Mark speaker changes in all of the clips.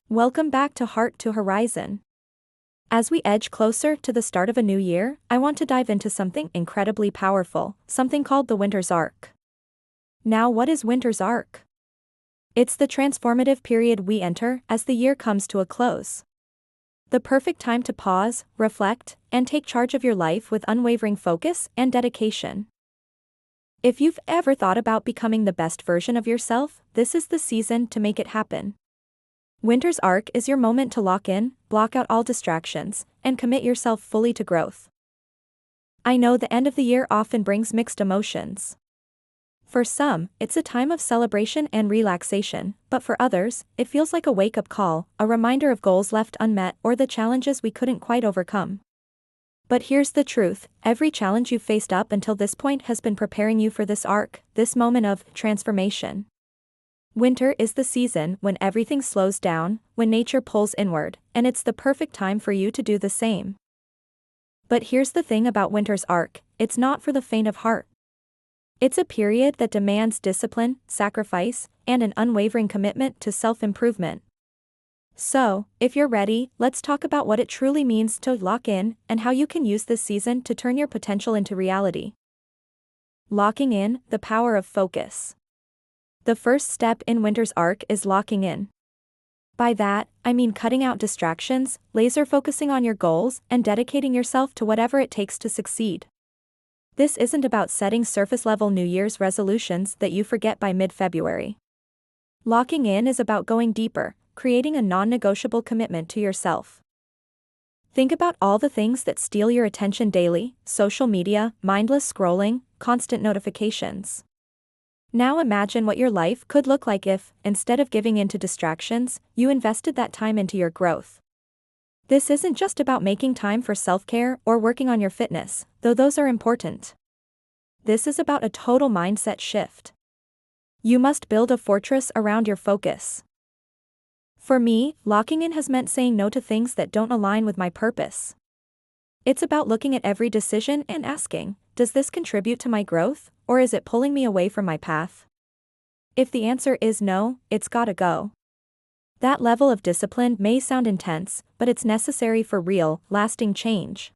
Speaker 1: Welcome back to Heart to Horizon. As we edge closer to the start of a new year, I want to dive into something incredibly powerful, something called the winter's arc. Now, what is winter's arc? It's the transformative period we enter as the year comes to a close. The perfect time to pause, reflect, and take charge of your life with unwavering focus and dedication. If you've ever thought about becoming the best version of yourself, this is the season to make it happen. Winter's arc is your moment to lock in, block out all distractions, and commit yourself fully to growth. I know the end of the year often brings mixed emotions. For some, it's a time of celebration and relaxation, but for others, it feels like a wake-up call, a reminder of goals left unmet or the challenges we couldn't quite overcome. But here's the truth, every challenge you've faced up until this point has been preparing you for this arc, this moment of transformation. Winter is the season when everything slows down, when nature pulls inward, and it's the perfect time for you to do the same. But here's the thing about winter's arc, it's not for the faint of heart. It's a period that demands discipline, sacrifice, and an unwavering commitment to self-improvement. So, if you're ready, let's talk about what it truly means to lock in and how you can use this season to turn your potential into reality. Locking in, the power of focus. The first step in winter's arc is locking in. By that, I mean cutting out distractions, laser focusing on your goals, and dedicating yourself to whatever it takes to succeed. This isn't about setting surface-level New Year's resolutions that you forget by mid-February. Locking in is about going deeper, creating a non-negotiable commitment to yourself. Think about all the things that steal your attention daily: social media, mindless scrolling, constant notifications. Now imagine what your life could look like if, instead of giving in to distractions, you invested that time into your growth. This isn't just about making time for self-care or working on your fitness, though those are important. This is about a total mindset shift. You must build a fortress around your focus. For me, locking in has meant saying no to things that don't align with my purpose. It's about looking at every decision and asking, does this contribute to my growth, or is it pulling me away from my path? If the answer is no, it's gotta go. That level of discipline may sound intense, but it's necessary for real, lasting change.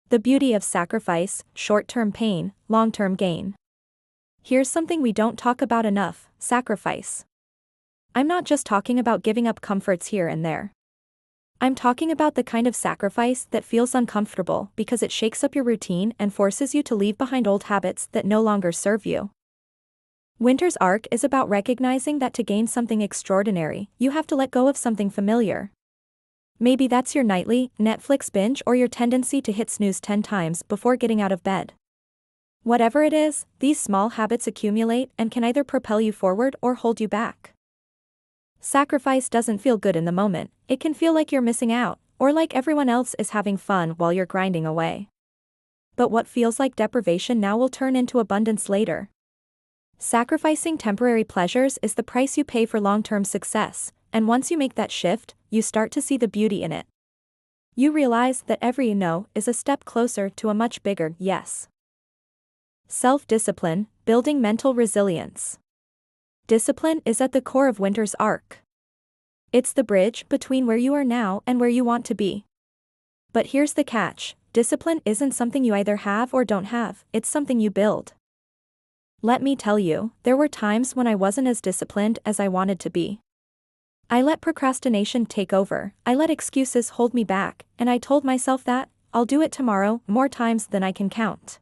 Speaker 1: The beauty of sacrifice: short-term pain, long-term gain. Here's something we don't talk about enough: sacrifice. I'm not just talking about giving up comforts here and there. I'm talking about the kind of sacrifice that feels uncomfortable because it shakes up your routine and forces you to leave behind old habits that no longer serve you. Winter's arc is about recognizing that to gain something extraordinary, you have to let go of something familiar. Maybe that's your nightly Netflix binge or your tendency to hit snooze 10 times before getting out of bed. Whatever it is, these small habits accumulate and can either propel you forward or hold you back. Sacrifice doesn't feel good in the moment, it can feel like you're missing out, or like everyone else is having fun while you're grinding away. But what feels like deprivation now will turn into abundance later. Sacrificing temporary pleasures is the price you pay for long-term success, and once you make that shift, you start to see the beauty in it. You realize that every no is a step closer to a much bigger yes. Self-discipline, building mental resilience. Discipline is at the core of winter's arc. It's the bridge between where you are now and where you want to be. But here's the catch: discipline isn't something you either have or don't have, it's something you build. Let me tell you, there were times when I wasn't as disciplined as I wanted to be. I let procrastination take over, I let excuses hold me back, and I told myself that, I'll do it tomorrow, more times than I can count.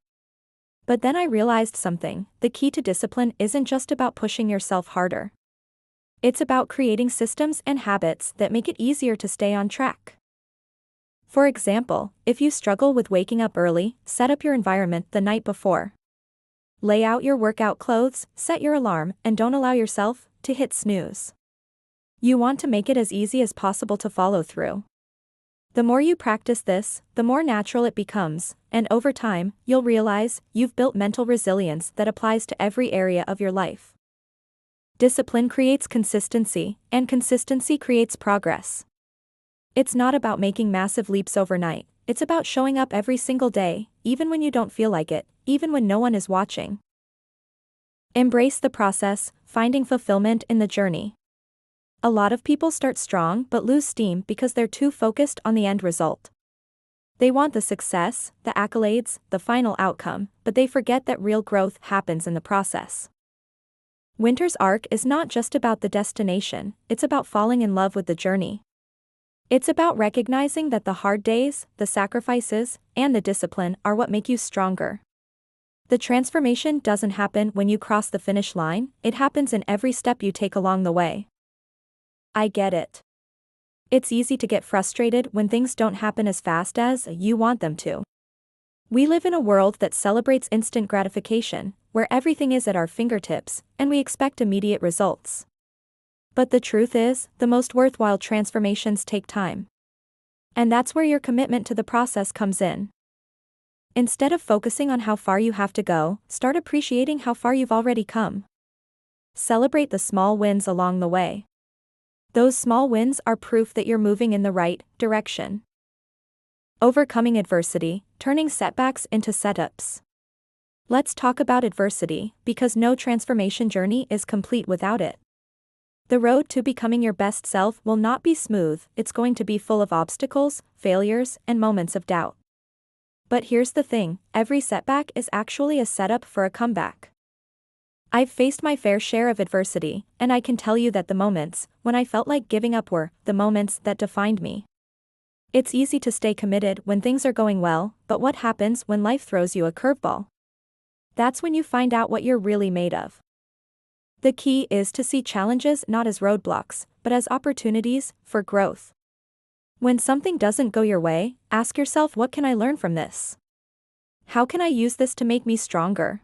Speaker 1: But then I realized something: the key to discipline isn't just about pushing yourself harder. It's about creating systems and habits that make it easier to stay on track. For example, if you struggle with waking up early, set up your environment the night before. Lay out your workout clothes, set your alarm, and don't allow yourself to hit snooze. You want to make it as easy as possible to follow through. The more you practice this, the more natural it becomes, and over time, you'll realize you've built mental resilience that applies to every area of your life. Discipline creates consistency, and consistency creates progress. It's not about making massive leaps overnight, it's about showing up every single day, even when you don't feel like it, even when no one is watching. Embrace the process, finding fulfillment in the journey. A lot of people start strong but lose steam because they're too focused on the end result. They want the success, the accolades, the final outcome, but they forget that real growth happens in the process. Winter's arc is not just about the destination, it's about falling in love with the journey. It's about recognizing that the hard days, the sacrifices, and the discipline are what make you stronger. The transformation doesn't happen when you cross the finish line, it happens in every step you take along the way. I get it. It's easy to get frustrated when things don't happen as fast as you want them to. We live in a world that celebrates instant gratification, where everything is at our fingertips, and we expect immediate results. But the truth is, the most worthwhile transformations take time. And that's where your commitment to the process comes in. Instead of focusing on how far you have to go, start appreciating how far you've already come. Celebrate the small wins along the way. Those small wins are proof that you're moving in the right direction. Overcoming adversity, turning setbacks into setups. Let's talk about adversity, because no transformation journey is complete without it. The road to becoming your best self will not be smooth, it's going to be full of obstacles, failures, and moments of doubt. But here's the thing, every setback is actually a setup for a comeback. I've faced my fair share of adversity, and I can tell you that the moments when I felt like giving up were the moments that defined me. It's easy to stay committed when things are going well, but what happens when life throws you a curveball? That's when you find out what you're really made of. The key is to see challenges not as roadblocks, but as opportunities for growth. When something doesn't go your way, ask yourself, what can I learn from this? How can I use this to make me stronger?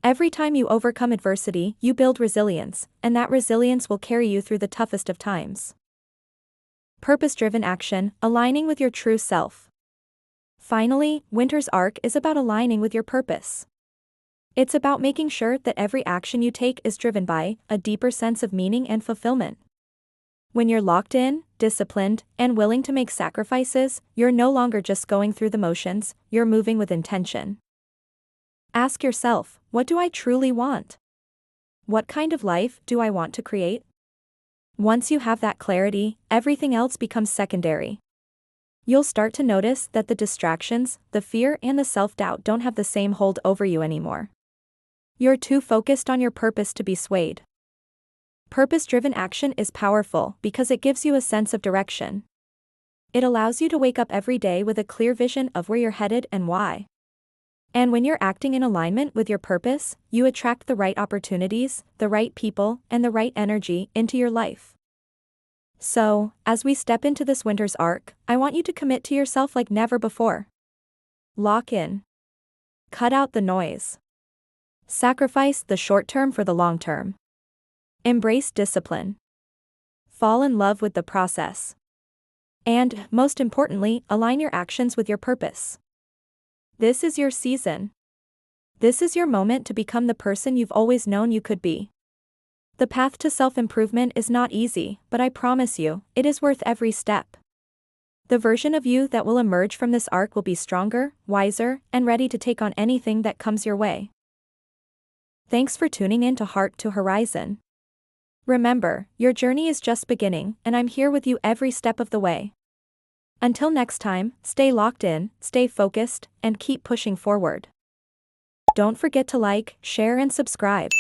Speaker 1: Every time you overcome adversity, you build resilience, and that resilience will carry you through the toughest of times. Purpose-driven action, aligning with your true self. Finally, Winter's arc is about aligning with your purpose. It's about making sure that every action you take is driven by a deeper sense of meaning and fulfillment. When you're locked in, disciplined, and willing to make sacrifices, you're no longer just going through the motions, you're moving with intention. Ask yourself, what do I truly want? What kind of life do I want to create? Once you have that clarity, everything else becomes secondary. You'll start to notice that the distractions, the fear, and the self-doubt don't have the same hold over you anymore. You're too focused on your purpose to be swayed. Purpose-driven action is powerful because it gives you a sense of direction. It allows you to wake up every day with a clear vision of where you're headed and why. And when you're acting in alignment with your purpose, you attract the right opportunities, the right people, and the right energy into your life. So, as we step into this winter's arc, I want you to commit to yourself like never before. Lock in. Cut out the noise. Sacrifice the short term for the long term. Embrace discipline. Fall in love with the process. And, most importantly, align your actions with your purpose. This is your season. This is your moment to become the person you've always known you could be. The path to self-improvement is not easy, but I promise you, it is worth every step. The version of you that will emerge from this arc will be stronger, wiser, and ready to take on anything that comes your way. Thanks for tuning in to Heart to Horizon. Remember, your journey is just beginning, and I'm here with you every step of the way. Until next time, stay locked in, stay focused, and keep pushing forward. Don't forget to like, share, and subscribe.